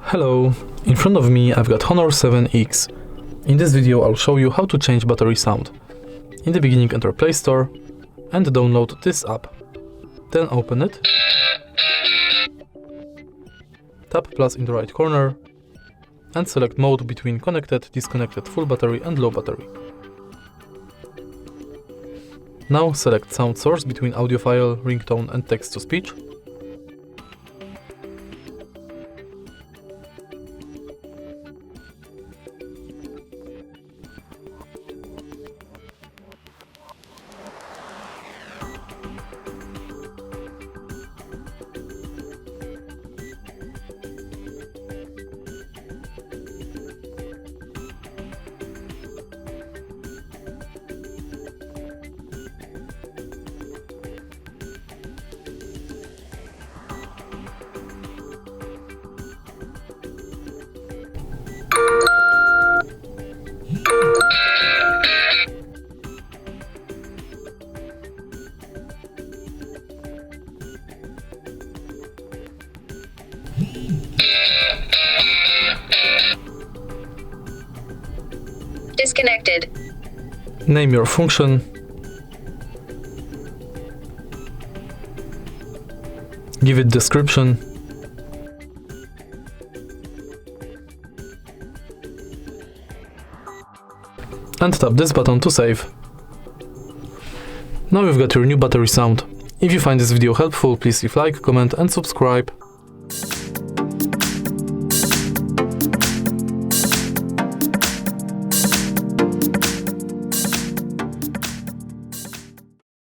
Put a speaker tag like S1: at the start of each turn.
S1: Hello, in front of me I've got Honor 7X. In this video I'll show you how to change battery sound. In the beginning enter Play Store and download this app. Then open it. Tap plus in the right corner and select mode between connected, disconnected, full battery and low battery. Now select sound source between audio file, ringtone and text to speech.
S2: Disconnected.
S1: Name your function. Give it description. And tap this button to save. Now you've got your new battery sound. If you find this video helpful, please leave like, comment and subscribe.